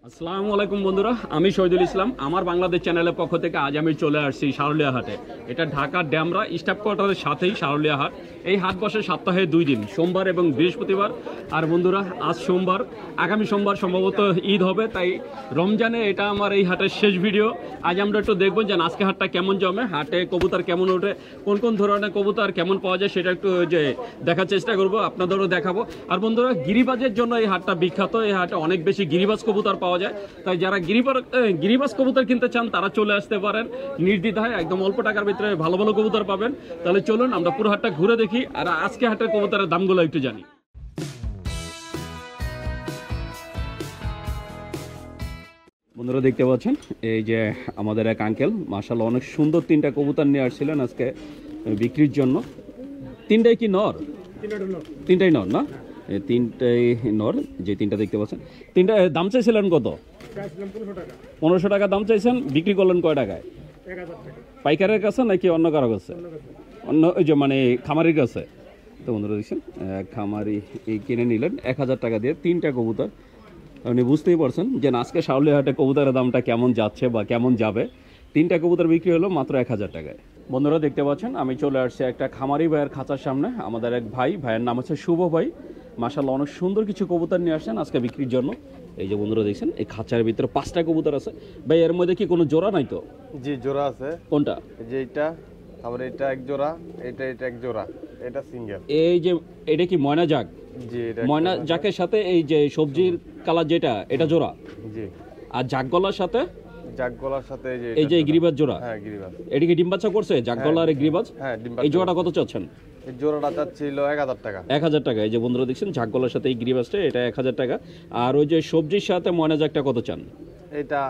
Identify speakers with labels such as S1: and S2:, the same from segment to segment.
S1: আসসালামু আলাইকুম বন্ধুরা, আমি শহীদুল ইসলাম। আমার বাংলাদেশ চ্যানেলের পক্ষ থেকে আজ আমি চলে আসছি সারুলিয়া হাটে। এটা ঢাকার ড্যামরা স্টাফ কোয়ার্টারের সাথেই সারুলিয়া হাট। এই হাট বসে সপ্তাহে 2 দিন, সোমবার এবং বৃহস্পতিবার। আর বন্ধুরা, আজ সোমবার, আগামী সোমবার সম্ভবত ঈদ হবে, তাই রমজানে এটা আমার এই হাটের শেষ ভিডিও। আজ আমরা একটু দেখবো যে আজকে হাটটা কেমন জমে, হাটে কবুতর কেমন ওঠে, কোন কোন ধরনের কবুতর কেমন পাওয়া যায় সেটা একটু যে দেখার চেষ্টা করব, আপনাদেরও দেখাবো। আর বন্ধুরা, গিরিবাজের জন্য এই হাটটা বিখ্যাত। এই হাটে অনেক বেশি গিরিবাজ কবুতর পাওয়া যায়, তাই যারা গিরিবাজ কবুতর কিনতে চান তারা চলে আসতে পারেন নির্দ্বিধায়। একদম অল্প টাকার ভিতরে ভালো ভালো কবুতর পাবেন। তাহলে চলুন আমরা পুরো হাটটা ঘুরে দেখি, আর আজকে হাটের কবুতরের দামগুলো একটু জানি। বন্ধুরা দেখতে পাচ্ছেন, এই যে আমাদের এক আঙ্কেল মাশাআল্লাহ অনেক সুন্দর 3টা কবুতর নিয়ে আসছিলেন আজকে বিক্রির জন্য। 3টাই কি নর? 3টাই নর না? 3টাই নর। যে 3টা দেখতে পাচ্ছেন, 3টা দাম চাইছিলেন কত? 1500 টাকা দাম চাইছেন। বিক্রি করলেন কয় টাকায়? পাইকারের কাছে নাকি অন্য কারো কাছে? অন্য ওই যে মানে খামারির কাছে। তো বন্ধুরা দেখছেন, খামারি কিনে নিলেন 1000 টাকা দিয়ে 3টা কবুতর। আপনি বুঝতেই পারছেন যে আজকে সারুলিয়া হাটে কবুতরের দামটা কেমন যাচ্ছে বা কেমন যাবে। 3টা কবুতর বিক্রি হলো মাত্র 1000 টাকায়। বন্ধুরা দেখতে পাচ্ছেন, আমি চলে আসছি একটা খামারি ভাইয়ের খাঁচার সামনে। আমাদের এক ভাইয়ের নাম হচ্ছে শুভ ভাই। মাশাআল্লাহ অনেক সুন্দর কিছু কবুতর নিয়ে আসছেন আজকে বিক্রির জন্য। এই যে বন্ধুরা দেখছেন, এই খাঁচার ভিতরে 5টা কবুতর আছে। ভাই, এর মধ্যে কি কোনো জোড়া নাই তো?
S2: জি, জোড়া আছে।
S1: কোনটা?
S2: যে এটা, আবার এটা এক জোড়া, এটা এক জোড়া, এটা সিঙ্গেল।
S1: এই যে এটা কি ময়না জাক?
S2: জি, এটা
S1: ময়না জাকের সাথে এই যে সবজির কালার যেটা, এটা জোড়া।
S2: জি।
S1: আর জাক গলার সাথে
S2: জাক গলার সাথে
S1: এই যে গিরিবাজ জোড়া।
S2: হ্যাঁ, গিরিবাজ।
S1: এটা কি ডিম বাচ্চা করছে জাক গলা আর গিরিবাজ?
S2: হ্যাঁ, ডিম
S1: এই জোড়াটা কত চাচ্ছেন?
S2: এই জোড়াটা চাচ্ছিল 1000 টাকা।
S1: 1000 টাকা। এই যে বন্ধুরা দেখছেন, জাক গলার সাথে এই গিরিবাজটা, এটা 1000 টাকা। আর ওই যে সবজির সাথে ময়না জাকটা কত চান?
S2: এটা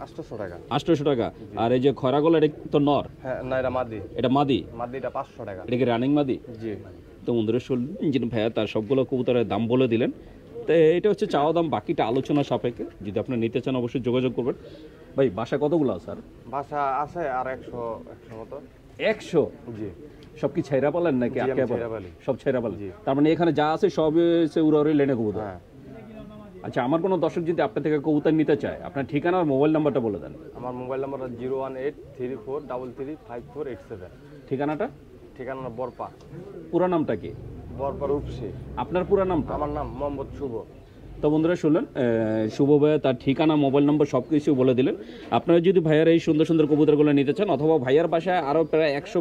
S2: 800 টাকা।
S1: 800 টাকা। আর এই যে খয়রা গলা, এটা তো নর?
S2: হ্যাঁ, না, এটা মাদি।
S1: এটা মাদি?
S2: মাদিটা 500 টাকা।
S1: এটা কি রানিং মাদি?
S2: জি।
S1: তো বন্ধুরা শুনলেন যে ভাইয়া তার সবগুলো কবুতরের দাম বলে দিলেন। তো এটা হচ্ছে চাওয়া দাম, বাকিটা আলোচনা সাপেক্ষে। যদি আপনার নিতে চান অবশ্যই যোগাযোগ করবেন। ভাই, বাসা কতগুলো স্যার?
S2: বাসা আছে আর 100 মতো।
S1: 100?
S2: জি।
S1: সব কি ছাইরা পালেন নাকি আটকে
S2: ছাইরা পালি?
S1: সব ছাইরা পালেন।
S2: জি।
S1: তার মানে এখানে যা আছে সবই হচ্ছে উড়াউড়ি লেনে কবুতর।
S2: হ্যাঁ।
S1: আচ্ছা, আমার কোনো দর্শক যদি আপনার থেকে কবুতর নিতে চায়, আপনার ঠিকানা আর মোবাইল নাম্বারটা বলে দেন।
S2: আমার মোবাইল নাম্বারটা 01834335487।
S1: ঠিকানাটা?
S2: ঠিকানা বরপা।
S1: পুরো নামটা কি?
S2: বরপা রূপসী।
S1: আপনার পুরো নামটা?
S2: আমার নাম মোহাম্মদ শুভ।
S1: তো বন্ধুরা শুনলেন, শুভ ভাইয়া তার ঠিকানা, মোবাইল নম্বর সব কিছু বলে দিলেন। আপনারা যদি ভাইয়ার এই সুন্দর সুন্দর কবুতরগুলো নিতে চান, অথবা ভাইয়ার বাসায় আরও প্রায় 100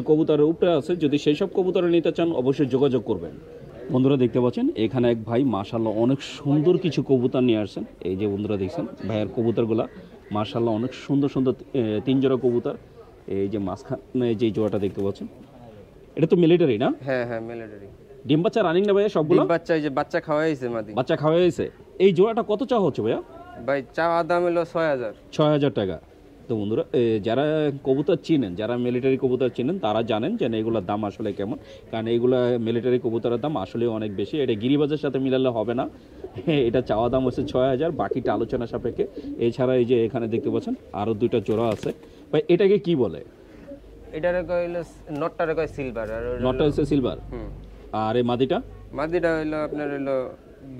S1: কবুতরের উপরে আছে, যদি সেই সব কবুতর নিতে চান অবশ্যই যোগাযোগ করবেন। বন্ধুরা দেখতে পাচ্ছেন, এখানে এক ভাই মাশাআল্লাহ অনেক সুন্দর কিছু কবুতর নিয়ে আসছেন। এই যে বন্ধুরা দেখছেন ভাইয়ার কবুতরগুলা মাশাআল্লাহ অনেক সুন্দর সুন্দর 3 জোড়া কবুতর। এই যে মাঝখানে যে জোড়াটা দেখতে পাচ্ছেন, এটা তো মিলিটারি না?
S2: হ্যাঁ, হ্যাঁ, মিলিটারি।
S1: ডিম বাচ্চা রানিং না ভাইয়া সবগুলো?
S2: ডিম বাচ্চা, এই যে বাচ্চা খাওয়াইছে মাদি।
S1: বাচ্চা খাওয়া হয়েছে। এই জোড়াটা কত চাওয়া হচ্ছে ভাইয়া?
S2: ভাই, চাওয়া দাম হলো 6000।
S1: 6000 টাকা। তো বন্ধুরা, যারা কবুতর চিনেন, যারা মিলিটারি কবুতর চিনেন, তারা জানেন যে এগুলোর দাম আসলে কেমন। কারণ এইগুলো মিলিটারি কবুতরের দাম আসলে অনেক বেশি। এটা গিরিবাজের সাথে মিলালে হবে না। এটা চাওয়া দাম হচ্ছে 6000, বাকিটা আলোচনা সাপেক্ষে। এছাড়া এই যে এখানে দেখতে পাচ্ছেন আরও 2টা জোড়া আছে। ভাই, এটাকে কি বলে?
S2: এটারে কইলো নটটারে কয় সিলভার, আর
S1: নটটা হচ্ছে সিলভার। আর এই মাদিটা?
S2: মাদিটা হইলো আপনার হইলো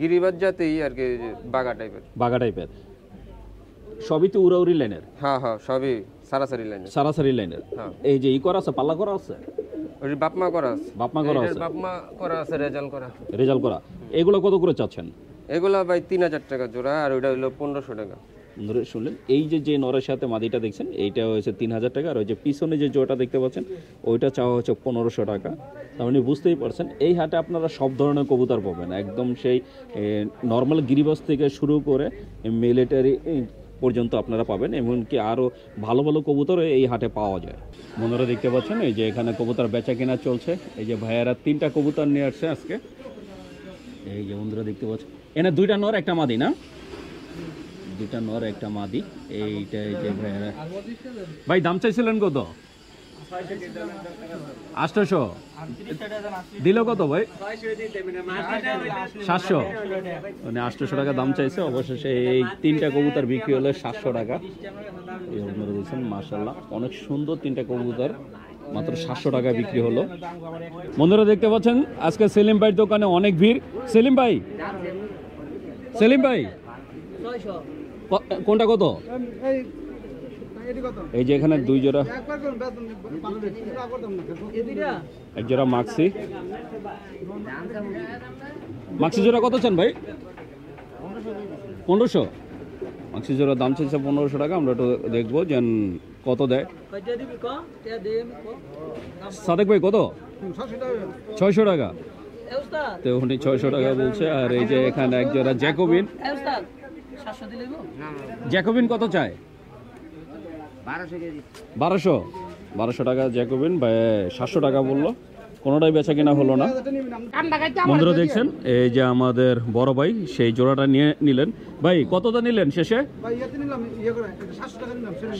S2: গিরিবাজ জাতেই আর কি, বাগা টাইপের।
S1: বাগা টাইপের। সবই তো উড়াউড়ি লাইনের?
S2: হ্যাঁ, হ্যাঁ, সবই সারাসারি লাইনের।
S1: সারাসারি লাইনের। এই যে করা আছে, পাল্লা করা আছে?
S2: ওই বাপমা করা আছে।
S1: বাপমা করা আছে?
S2: বাপমা করা আছে, রেজাল্ট করা।
S1: রেজাল্ট করা। এগুলো কত করে চাচ্ছেন?
S2: এগুলা ভাই 3000 টাকা জোড়া, আর ওইটা হইলো 1500 টাকা।
S1: ধরে শুনলেন, এই যে নরের সাথে মাদিটা দেখছেন, এইটা হচ্ছে 3000 টাকা। আর ওই যে পিছনে যে জোড়াটা দেখতে পাচ্ছেন, ওইটা চাওয়া হচ্ছে 1500 টাকা। তার মানে বুঝতেই পারছেন, এই হাটে আপনারা সব ধরনের কবুতর পাবেন। একদম সেই নর্মাল গিরিবাজ থেকে শুরু করে মিলিটারি পর্যন্ত আপনারা পাবেন। এমনকি আরও ভালো ভালো কবুতর এই হাটে পাওয়া যায়। বন্ধুরা দেখতে পাচ্ছেন, এই যে এখানে কবুতর বেচা কেনা চলছে। এই যে ভাইয়ারা 3টা কবুতর নিয়ে আসছে আজকে। এই যে বন্ধুরা দেখতে পাচ্ছেন, এনে 2টা নর একটা মাদি না? 2টা নর একটা মাদি। এইটা এই যে ভাইয়ারা। ভাই, দাম চাইছিলেন কত? 800। দিল কত ভাই? 700। মানে 800 টাকা দাম চাইছে। অবশেষে এই 3টা কবুতর বিক্রি হলো 700 টাকা। এই আপনারা দেখছেন মাশাআল্লাহ অনেক সুন্দর 3টা কবুতর মাত্র 700 টাকা বিক্রি হলো। বন্ধুরা দেখতে পাচ্ছেন, আজকে সেলিম ভাইয়ের দোকানে অনেক ভিড়। সেলিম ভাই, কোনটা কত? এই যে এখানে দুই জোড়া, এক জোড়া মাক্সি। মাক্সি জোড়া কত চান ভাই? 1500। মাক্সি জোড়ার দাম চাইছে 1500 টাকা। আমরা একটু দেখবো যে কত দেয়। সাদেক ভাই কত? 600 টাকা। তো উনি 600 টাকা বলছে। আর এই যে এখানে এক জোড়া জ্যাকোবিন। জ্যাকোবিন কত চায়? 1200 টাকা জ্যাকোবিন। 700 টাকা বললো। কোনোটাই বেচা কিনা হলো না। বন্ধুরা দেখছেন এই যে আমাদের বড় ভাই সেই জোড়াটা নিয়ে নিলেন। ভাই কতটা নিলেন শেষে?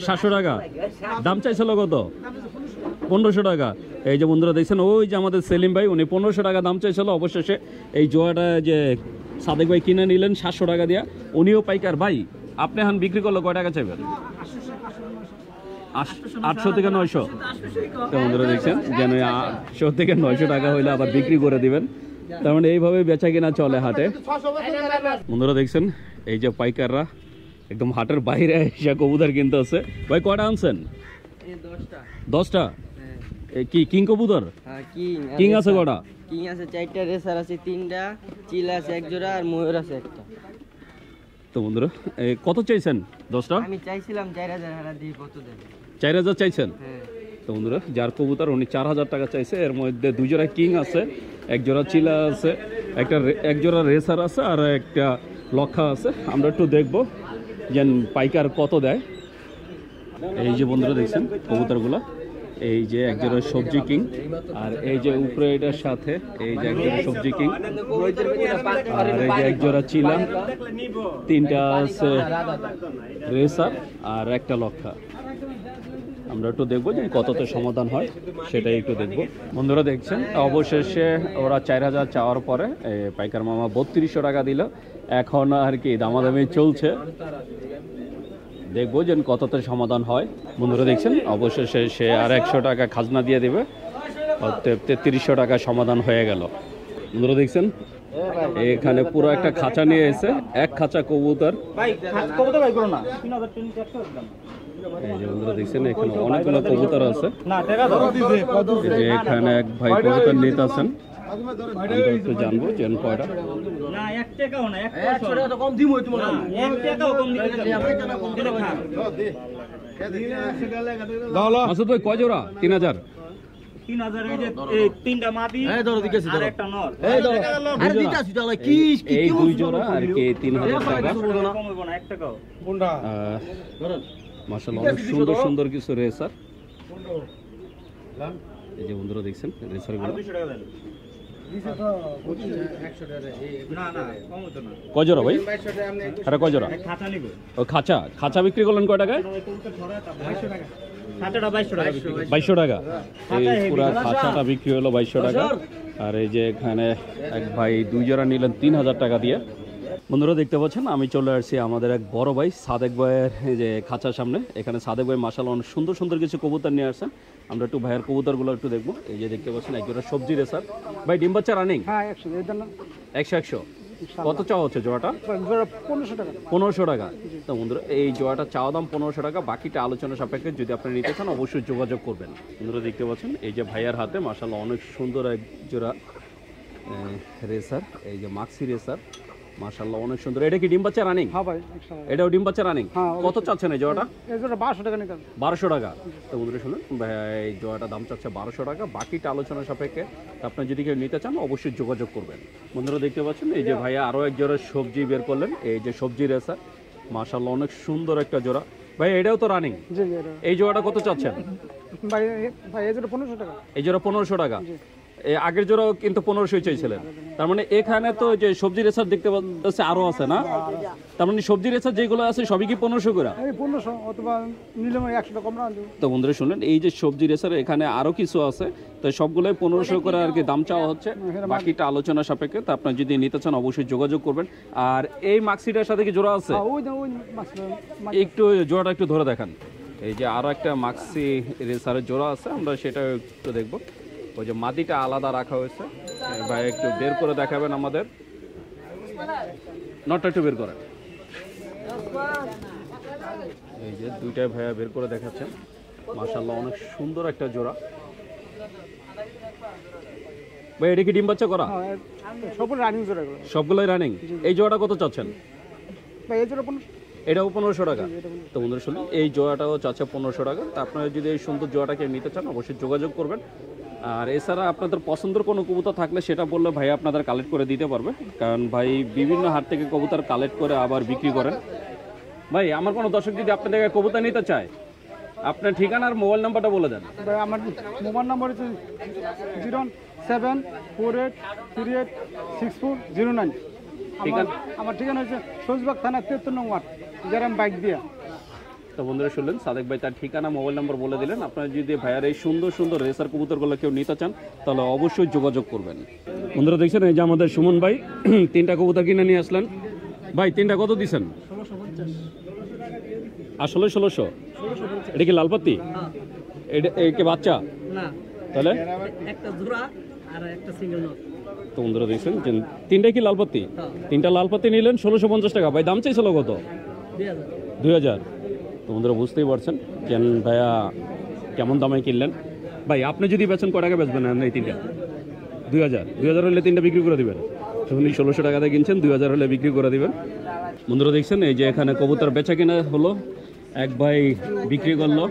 S1: 700 টাকা। দাম চাইছিল কত? 1500 টাকা। এই যে বন্ধুরা দেখছেন ওই যে আমাদের সেলিম ভাই, উনি 1500 টাকা দাম চাইছিল। অবশেষে এই জোড়াটা যে সাদেক ভাই কিনে নিলেন 700 টাকা দিয়া। উনিও পাইকার। ভাই আপনি এখন বিক্রি করলে কয় টাকা চাইবেন? 800 থেকে 900। তো বন্ধুরা দেখছেন যেন 800 থেকে 900 টাকা হইলে আবার বিক্রি করে দিবেন। তার মানে এইভাবে বেচা কিনা চলে হাটে। বন্ধুরা দেখছেন এই যে পাইকাররা একদম হাটের বাইরে এসে কবুতর কিনতে আছে। ভাই কয়টা আনছেন? 10টা। কি কিং কবুতর? কিং আছে কয়টা?
S3: কিং আছে 4টা, রেসার আছে 3টা, চিল আছে 1 জোড়া আর ময়ূর আছে 1টা।
S1: তো বন্ধুরা কত চাইছেন 10টা?
S3: আমি চাইছিলাম 4000 হারা দিয়ে কত দেন?
S1: 4000 চাইছেন?
S3: হ্যাঁ।
S1: তো বন্ধুরা যার কবুতর উনি 4000 টাকা চাইছে। এর মধ্যে 2 জোড়া কিং আছে, 1 জোড়া চিলা আছে, এক জোড়া রেসার আছে আর একটা লক্ষা আছে। আমরা একটু দেখবো যে পাইকার কত দেয়। এই যে বন্ধুরা দেখছেন কবুতরগুলো, এই যে এক জোড়া সবজি কিং, আর এই যে উপরে এটার সাথে এই যে এক জোড়া সবজি কিং, আর এই যে এক জোড়া চিলা, 3টা আছে রেসার আর একটা লক্ষা। আমরা একটু দেখবো যে কততে সমাধান হয় সেটাই একটু দেখবো। বন্ধুরা দেখছেন অবশেষে ওরা 4000 চাওয়ার পরে পাইকার মামা 3200 টাকা দিল। এখন আর কি দামাদামি চলছে, দেখবো যে কততে সমাধান হয়। বন্ধুরা দেখছেন অবশেষে সে আর 100 টাকা খাজনা দিয়ে দেবে, 3300 টাকা সমাধান হয়ে গেল। বন্ধুরা দেখছেন এখানে পুরো একটা খাঁচা নিয়ে এসে এক খাঁচা কবুতর। এই যে বন্ধুরা দেখছেন এখানে অনেকগুলো কবুতর আছে। এখানে এক ভাই কবুতর নিতে আছেন, আমরা একটু জানবো যে কয়টা। মাসুদ ভাই কয় জোড়া? 3000।
S4: 3টা মাদি আর একটা নর।
S1: এই 2 জোড়া আর কি 3000 টাকা। মাশাআল্লাহ অনেক সুন্দর সুন্দর কিছু রেসার। এই যে বন্ধুরা দেখছেন রেসার গুলো কয় জোড়া ভাই? আরে কয় জোড়া? ও খাঁচা। খাঁচা বিক্রি করলেন কয় টাকায়? 2200 টাকা। এই পুরা খাঁচাটা বিক্রি হলো 2200 টাকা। আর এই যে এখানে এক ভাই 2 জোড়া নিলেন 3000 টাকা দিয়ে। বন্ধুরা দেখতে পাচ্ছেন আমি চলে আসছি আমাদের এক বড় ভাই সাদেক ভাইয়ের যে খাঁচার সামনে। এখানে সাদেক ভাই মাশাআল্লাহ অনেক সুন্দর সুন্দর কিছু কবুতর নিয়ে আসছেন। আমরা একটু ভাইয়ের কবুতরগুলো একটু দেখবো। এই যে দেখতে পাচ্ছেন একজোড়া সবজি রেসার। ভাই ডিম বাচ্চা রানিং? 100। কত চাওয়া হচ্ছে জোড়াটা? 1500 টাকা। তো বন্ধুরা এই জোড়াটা চাওয়া দাম 1500 টাকা, বাকিটা আলোচনা সাপেক্ষে। যদি আপনি নিতে চান অবশ্যই যোগাযোগ করবেন। বন্ধুরা দেখতে পাচ্ছেন এই যে ভাইয়ার হাতে মাশাআল্লাহ অনেক সুন্দর এক জোড়া রেসার, এই যে মাক্সি রেসার মাশাআল্লাহ অনেক সুন্দর। এটা কি ডিম বাচ্চা রানিং?
S5: হ্যাঁ ভাই,
S1: এটাও ডিম বাচ্চা রানিং। কত চাচ্ছেন এই জোড়াটা?
S5: এই জোড়া 1200 টাকা নিতে।
S1: 1200 টাকা। তো বন্ধুরা শুনুন ভাই এই জোড়াটা দাম চাচ্ছে 1200 টাকা, বাকিটা আলোচনা সাপেক্ষে। আপনার যদি কেউ নিতে চান অবশ্যই যোগাযোগ করবেন। বন্ধুরা দেখতে পাচ্ছেন এই যে ভাইয়া আরও এক জোড়া সবজি বের করলেন, এই যে সবজি রেসার মাশাআল্লাহ অনেক সুন্দর একটা জোড়া। ভাই এটাও তো রানিং?
S5: জি।
S1: এই জোড়াটা কত চাচ্ছেন?
S5: ভাই এই জোড়া 1500 টাকা।
S1: এই জোড়া 1500 টাকা। এই আগের জোড়াও কিন্তু 1500 চাইছিলেন। তার মানে এখানে তো যে সবজি রেসার দেখতে পাচ্ছি আরো আছে না? তার মানে সবজি রেসার যেগুলো আছে সবই কি 1500 করে?
S5: এই 1500 অথবা নিলে 100 টাকা কম রাখা যাবে।
S1: তো বন্ধুরা শুনলেন এই যে সবজি রেসার এখানে আরো কিছু আছে, তো সবগুলোই 1500 করে আর কি দাম চাওয়া হচ্ছে, বাকিটা আলোচনা সাপেক্ষে। তো আপনার যদি নিতে চান অবশ্যই যোগাযোগ করবেন। আর এই মাক্সিটার সাথে কি জোড়া আছে?
S5: ওই
S1: একটু জোড়াটা একটু ধরে দেখান। এই যে আরো একটা মাক্সি রেসারের জোড়া আছে, আমরা সেটা একটু দেখবো। ওই যে মাদিটা আলাদা রাখা হয়েছে, ভাই একটু বের করে দেখাবেন আমাদের। নটটা একটু বের করেন। এই যে দুইটাই ভাইয়া বের করে দেখাচ্ছেন, মাশাআল্লাহ অনেক সুন্দর একটা জোড়া। ভাই এটা কি ডিম বাচ্চা করা?
S5: হ্যাঁ, সবগুলো রানিং জোড়া এগুলো।
S1: সবগুলোই রানিং। এই জোড়াটা কত চাচ্ছেন?
S5: ভাই এই জোড়া 15
S1: এটাও 1500 টাকা। তো বন্ধুরা শুনুন, এই জোড়াটাও চাচ্ছে 1500 টাকা। তা আপনারা যদি এই সুন্দর জোড়াটাকে নিতে চান অবশ্যই যোগাযোগ করবেন। আর এছাড়া আপনাদের পছন্দের কোনো কবুতর থাকলে সেটা বললে ভাই আপনাদের কালেক্ট করে দিতে পারবে, কারণ ভাই বিভিন্ন হাট থেকে কবুতর কালেক্ট করে আবার বিক্রি করেন। ভাই আমার কোনো দর্শক যদি আপনাদের কবুতর নিতে চায়, আপনার ঠিকানা আর মোবাইল নাম্বারটা বলে দেন।
S5: ভাই আমার মোবাইল নাম্বার হচ্ছে 0748386409। আমার ঠিকানা হচ্ছে সবুজবাগ থানা 73 নং ওয়ার্ড, গ্রাম বাইক দিয়া।
S1: তো বন্ধুরা শুনলেন, সাদেক ভাই তার ঠিকানা মোবাইল নাম্বার বলে দিলেন। আপনারা যদি ভাইয়ার এই সুন্দর সুন্দর রেসার কবুতরগুলো কেউ নিতে চান তাহলে অবশ্যই যোগাযোগ করবেন। বন্ধুরা দেখছেন এই যে আমাদের সুমন ভাই তিনটা কবুতর কিনে নিয়ে আসলেন। ভাই তিনটা কত দিচ্ছেন? 1650। আসলে 1600? এটা কি লালপাতি? এটা কি বাচ্চা
S3: না,
S1: তাহলে?
S3: একটা জোড়া আর একটা সিঙ্গেল নট।
S1: তো বন্ধুরা দেখছেন যে তিনটাই কি লালপাতি? তিনটা লালপাতি নিলেন 1650 টাকা। ভাই দাম চাইছিল কত? 2000। তো বন্ধুরা বুঝতেই পারছেন কেন ভাইয়া কেমন দামে কিনলেন। ভাই আপনি যদি বেচেন কয় টাকা বেচবেন এই তিনটা? 2000 হলে তিনটা বিক্রি করে দিবেন। যখন 1600 টাকাতে কিনছেন 2000 হলে বিক্রি করে দিবেন। বন্ধুরা দেখছেন এই যে এখানে কবুতর বেচা কিনা হলো, এক ভাই বিক্রি করলো।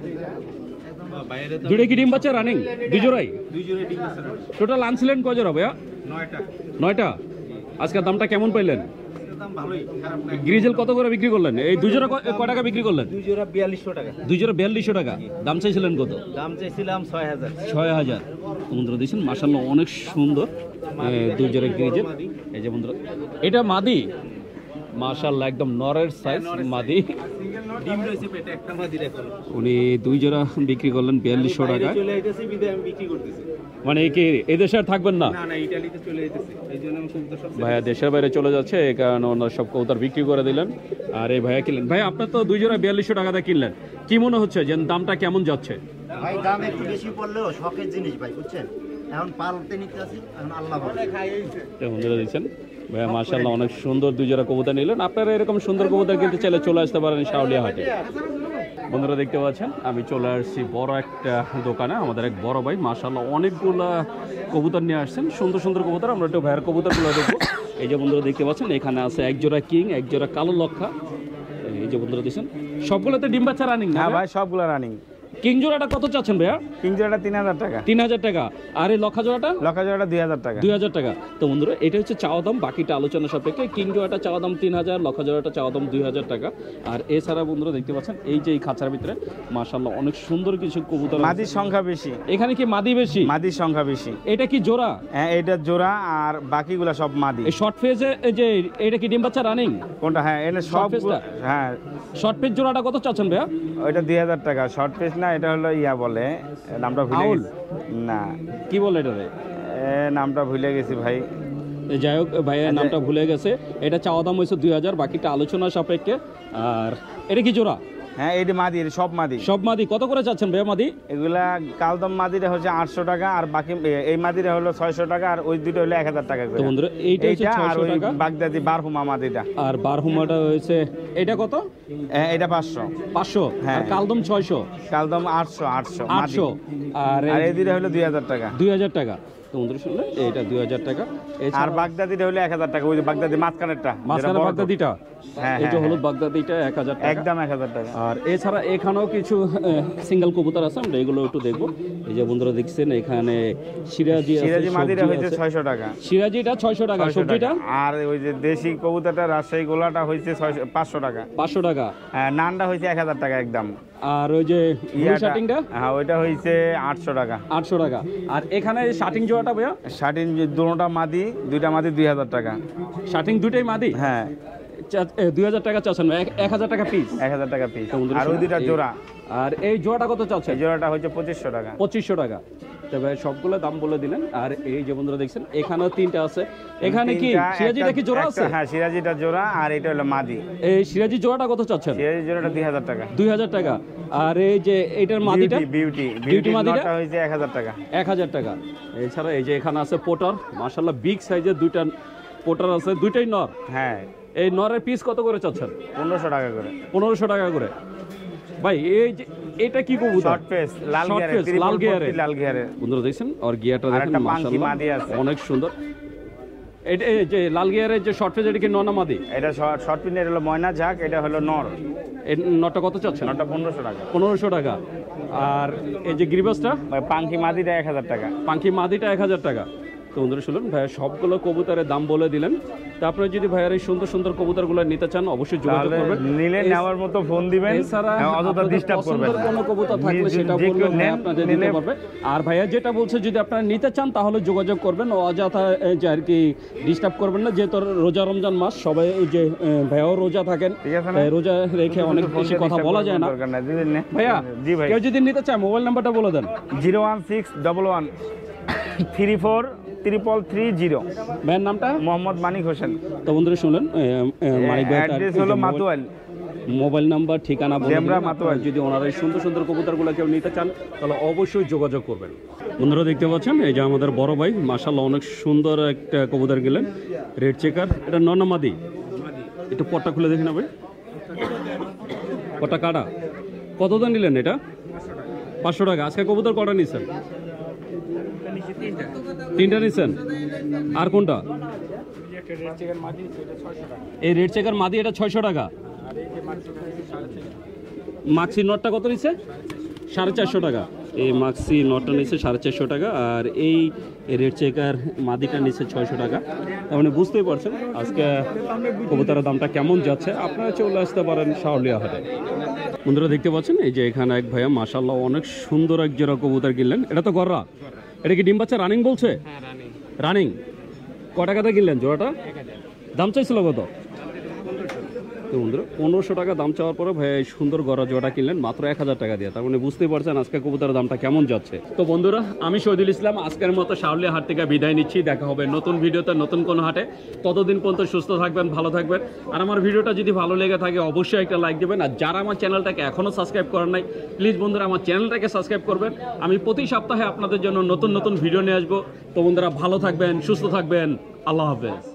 S1: দুটো কি ডিম বাচ্চা রানিং? দুই জোড়াই? টোটাল আনছিলেন কয় জোড়া ভাইয়া? 9টা। আজকের দামটা কেমন পাইলেন? গ্রিজেল কত করে বিক্রি করলেন? এই দুই জোড়া কয় টাকা বিক্রি করলেন?
S4: দুই জোড়া 4200 টাকা।
S1: দুই জোড়া 4200 টাকা। দাম চাইছিলেন কত?
S4: দাম চাইছিলাম 6000।
S1: 6000। বন্ধুরা দেখছেন মাশাআল্লাহ অনেক সুন্দর দুই জোড়া গ্রিজেল। এই যে বন্ধুরা এটা মাদি, মাশাআল্লাহ একদম নরের সাইজ মাদি।
S4: ডিম রয়েছে পেটে, একটা মাদি এখন।
S1: উনি দুই জোড়া বিক্রি করলেন 4200 টাকা।
S4: চলে আইতেছি বিদায় আমি বিক্রি করতেছি।
S1: মানে কি এই দেশে আর থাকবেন না?
S4: না ইটালিতে চলে আইতেছি, এইজন্য আমি কবুতর সব
S1: ভাইয়া দেশের বাইরে চলে যাচ্ছে, এই কারণে ওনার সব কবুতর বিক্রি করে দিলেন। আর এই ভাইয়া কিনলেন। ভাই আপনার তো দুই জোড়া 4200 টাকাতে কিনলেন, কি মনে হচ্ছে যে দামটা কেমন যাচ্ছে?
S6: ভাই দাম একটু বেশি পড়লেও শখের জিনিস ভাই, বুঝছেন? এখন পালতে নিতে আসি, এখন আল্লাহ ভালো।
S1: তো বন্ধুরা দিচ্ছেন ভাইয়া মাশাআল্লাহ অনেক সুন্দর দুই জোড়া কবুতর নিলেন। আপনারা এরকম সুন্দর কবুতর কিনতে চাইলে চলে আসতে পারেন শাওলিয়া হাটে। বন্ধুরা দেখতে পাচ্ছেন আমি চলে আসছি বড় একটা দোকানে। আমাদের এক বড় ভাই মাশাআল্লাহ অনেকগুলা কবুতর নিয়ে আসছেন, সুন্দর সুন্দর কবুতর। আমরা একটু ভাইয়ের কবুতরগুলো দেখবো। এই যে বন্ধুরা দেখতে পাচ্ছেন এখানে আছে এক জোড়া কিং, এক জোড়া কালো লক্ষা। এই যে বন্ধুরা দেখছেন সবগুলোতে ডিম বাচ্চা রানিং না?
S2: হ্যাঁ ভাই সবগুলো রানিং।
S1: কিং জোড়াটা কত চাচ্ছেন ভাইয়া?
S2: কিং জোড়াটা 3000 টাকা।
S1: 3000 টাকা। আর এই লক্ষা জোড়াটা?
S2: লক্ষা জোড়াটা 2000 টাকা।
S1: 2000 টাকা। তো বন্ধুরা এটা হচ্ছে চাওয়া দাম, বাকিটা আলোচনা সাপেক্ষে। কিং জোড়াটা চাওয়া দাম 3000, লক্ষা জোড়াটা চাওয়া দাম 2000 টাকা। আর এছাড়া বন্ধুরা দেখতে পাচ্ছেন এই যে এই খাঁচার ভিতরে মাশাআল্লাহ অনেক সুন্দর কিছু কবুতর।
S2: মাদির সংখ্যা বেশি
S1: এখানে কি মাদি বেশি?
S2: মাদির সংখ্যা বেশি।
S1: এটা কি জোড়া?
S2: হ্যাঁ এটা জোড়া, আর বাকিগুলা সব মাদি।
S1: এই শর্ট ফেজে যে এটা কি ডিম বাচ্চা রানিং?
S2: কোনটা? হ্যাঁ এটা সব।
S1: Short face টা?
S2: হ্যাঁ
S1: শর্ট ফেজ জোড়াটা কত চাচ্ছেন ভাইয়া?
S2: ওইটা 2000 টাকা। শর্ট পেস না, এটা হলো ইয়া বলে, নামটা ভুলে
S1: আউল?
S2: গেছি। না
S1: কি বলে এটা রে?
S2: নামটা ভুলে গেছি ভাই।
S1: যাই হোক ভাইয়ের নামটা ভুলে গেছে। এটা চাওয়া দাম হয়েছে 2000, বাকিটা আলোচনা সাপেক্ষে। আর এটা কি জোড়া?
S2: হ্যাঁ এইটা মাদি, সব মাদি।
S1: সব মাদি। কত করে চাচ্ছেন ভাইয়া মাদি?
S2: এগুলা কালদম মাদিরা হচ্ছে 800 টাকা, আর বাকি এই মাদিরা হলো 600 টাকা, আর ওই দুটো হলো 1000 টাকা করে।
S1: তো বন্ধুরা এইটা হচ্ছে
S2: এইটা আর
S1: 600
S2: ওই
S1: টাকা।
S2: বাগদাদি বারহুমা মাদিটা।
S1: আর বারহুমাটা হয়েছে এটা কত?
S2: এটা 500।
S1: 500।
S2: হ্যাঁ।
S1: আর কালদম 600।
S2: কালদম 800 মাদি।
S1: 800। আর
S2: আর এই দুটো হলো 2000 টাকা।
S1: 2000 টাকা। তো বন্ধুরা শুনলেন এটা 2000 টাকা।
S2: আর বাগদাদিটা হলো 1000 টাকা। ওই যে বাগদাদি মাঝখানেরটা,
S1: মাঝখানে বাগদাদিটা,
S2: হ্যাঁ
S1: এটা হলুদ বাগদাদিটা 1000 টাকা
S2: একদম 1000 টাকা।
S1: আর এছাড়া এখানেও কিছু সিঙ্গেল কবুতর আছে, আমরা এগুলো একটু দেখবো। এই যে বন্ধুরা দেখছেন এখানে সিরাজি আছে,
S2: সিরাজি মাদিরা
S1: সবজি
S2: হইছে
S1: আছে।
S2: 600 টাকা।
S1: সিরাজিটা 600 টাকা,
S2: 600
S1: সবজিটা
S2: টাকা। আর ওই যে দেশি কবুতরটা রাজশাহী গোলাটা হইছে 500 টাকা।
S1: 500 টাকা।
S2: হ্যাঁ নানটা হইছে 1000 টাকা একদম।
S1: আর ওই যে ব্লু শার্টিংটা?
S2: হ্যাঁ ওইটা হইছে 800 টাকা।
S1: 800 টাকা। আর এখানে শার্টিং জোড়াটা ভাইয়া?
S2: শার্টিন দুটোটা মাদি, দুইটা মাদি 2000 টাকা।
S1: শার্টিং দুটাই মাদি?
S2: হ্যাঁ
S1: 2000 টাকা চাচ্ছেন, 1000 টাকা পিস।
S2: 1000 টাকা পিস।
S1: তো বন্ধুরা
S2: আর ওই দুইটা
S1: এই-
S2: জোড়া।
S1: আর এই জোড়াটা কত চাচ্ছেন?
S2: এই জোড়াটা হচ্ছে 2500 টাকা।
S1: 2500 টাকা। তবে সবগুলো দাম বলে দিলেন। আর এই যে বন্ধুরা দেখছেন এখানেও তিনটা আছে। এখানে কি
S2: তিনটা,
S1: সিরাজিটা কি জোড়া
S2: একটা-
S1: আছে?
S2: হ্যাঁ সিরাজিটা জোড়া, আর এটা হলো মাদি।
S1: এই সিরাজি জোড়াটা কত চাচ্ছেন?
S2: সিরাজি জোড়াটা 2000 টাকা।
S1: 2000 টাকা। আর এই যে এইটার মাদিটা?
S2: বিউটি
S1: বিউটি মাদিটা?
S2: মাদিটা হইছে 1000 টাকা।
S1: 1000 টাকা। এছাড়া এই যে এখানে আছে পোটার, মাশাআল্লাহ বিগ সাইজের দুইটা পোটার আছে, দুইটাই নর।
S2: হ্যাঁ
S1: এই নরের পিস কত করে চাচ্ছেন?
S2: 1500 টাকা করে।
S1: 1500 টাকা করে। ভাই এই যে এটা কি কবুতর?
S2: শর্ট ফেস লাল
S1: Short
S2: গিয়ারে,
S1: face, লাল গিয়ারে।
S2: লাল গিয়ারে।
S1: বন্ধুরা দেখছেন আর গিয়ারটা
S2: আর
S1: দেখেন
S2: একটা পাঙ্কি
S1: মাশাআল্লাহ
S2: মাদি আছে।
S1: অনেক সুন্দর। এটা এই যে লাল গিয়ারের যে শর্ট ফেস এটা কি নর না মাদি?
S2: এটা শর্ট পিনের হলো ময়না ঝাক, এটা হলো নর।
S1: এই নরটা কত চাচ্ছেন?
S2: নরটা 1500 টাকা।
S1: 1500 টাকা। আর এই যে গ্রিবাসটা
S2: পাঙ্কি মাদিটা 1000 টাকা।
S1: পাঙ্কি মাদিটা 1000 টাকা। তো বন্ধুরা শুনুন ভাইয়া সবগুলো কবুতরের দাম বলে দিলেন। তা আপনারা যদি ভাইয়ার এই সুন্দর সুন্দর কবুতরগুলো নিতে চান অবশ্যই যোগাযোগ
S2: তাহলে
S1: করবেন।
S2: নিলে নেওয়ার মতো ফোন দিবেন,
S1: এছাড়া
S2: অযথা
S1: আপনাদের
S2: ডিস্টার্ব করবেন
S1: পছন্দের
S2: না।
S1: কোনো কবুতর থাকলে সেটা
S2: যে
S1: বললে
S2: কেউ
S1: ভাইয়া
S2: নেন,
S1: আপনাদের
S2: নিলে-
S1: দিতে পারবে। আর ভাইয়া যেটা বলছে যদি আপনারা নিতে চান তাহলে যোগাযোগ করবেন, অযথা এই যে আর কি ডিস্টার্ব করবেন না। যেহেতু রোজা রমজান মাস সবাই এই যে ভাইয়াও রোজা থাকেন,
S2: ঠিক আছে না?
S1: তাই রোজা রেখে অনেক
S2: ফোন
S1: বেশি
S2: দিয়ে
S1: কথা
S2: disturb
S1: বলা
S2: করার
S1: যায় না।
S2: দরকার নাই, দিবেন না?
S1: ভাইয়া
S2: জি ভাই।
S1: কেউ যদি নিতে চায় মোবাইল নাম্বারটা বলে দেন।
S2: 01611343330।
S1: ভাইয়ের নামটা?
S2: মোহাম্মদ মানিক হোসেন।
S1: তো বন্ধুরা শুনলেন মানিক ভাই
S2: অ্যাড্রেস হলো মাতুয়াল।
S1: মোবাইল নাম্বার ঠিকানা বলে
S2: জেমরা
S1: দিলেন।
S2: মাতুয়াল।
S1: যদি ওনারা এই সুন্দর সুন্দর কবুতরগুলো কেউ নিতে চান তাহলে অবশ্যই যোগাযোগ করবেন। বন্ধুরা দেখতে পাচ্ছেন এই যে আমাদের বড় ভাই মাশাআল্লাহ অনেক সুন্দর একটা কবুতর গেলেন, রেড চেকার। এটা ননামাদি, একটু পটটা খুলে দেখি না ভাই, পটটা কাটা। কত দাম নিলেন এটা? 500 টাকা। আজকে কবুতর কটা নিছেন? 3টা নিছেন। আর কোনটা? এই রেড চেকার মাদি, এটা 600 টাকা। মাক্সি নটটা কত নিচ্ছে? 450 টাকা। এই মাক্সি নটটা নিচ্ছে 450 টাকা। আর এই রেড চেকার মাদিটা নিচ্ছে 600 টাকা। তার মানে বুঝতেই পারছেন আজকে কবুতরের দামটা কেমন যাচ্ছে। আপনারা চলে আসতে পারেন শাওলিয়া হাটে। বন্ধুরা দেখতে পাচ্ছেন এই যে এখানে এক ভাইয়া মাশাআল্লাহ অনেক সুন্দর এক জোড়া কবুতর কিনলেন। এটা তো গররা, এটা কি ডিম বাচ্চা রানিং বলছে? রানিং। ক টাকাতে কিনলেন জোড়াটা? দাম চাইছিল কত? তো বন্ধুরা 1500 টাকা দাম চাওয়ার পরে ভাই এই সুন্দর গড়া জোড়া কিনলেন মাত্র 1000 টাকা দিয়ে। তার মানে বুঝতেই পারছেন আজকে কবুতরের দামটা কেমন যাচ্ছে। তো বন্ধুরা আমি শহীদুল ইসলাম আজকের মতো শাওলিয়া হাট থেকে বিদায় নিচ্ছি। দেখা হবে নতুন ভিডিওতে নতুন কোনো হাটে। ততদিন পর্যন্ত সুস্থ থাকবেন, ভালো থাকবেন। আর আমার ভিডিওটা যদি ভালো লেগে থাকে অবশ্যই একটা লাইক দেবেন। আর যারা আমার চ্যানেলটাকে এখনও সাবস্ক্রাইব করেন নাই প্লিজ বন্ধুরা আমার চ্যানেলটাকে সাবস্ক্রাইব করবেন। আমি প্রতি সপ্তাহে আপনাদের জন্য নতুন নতুন ভিডিও নিয়ে আসবো। তো বন্ধুরা ভালো থাকবেন, সুস্থ থাকবেন। আল্লাহ হাফেজ।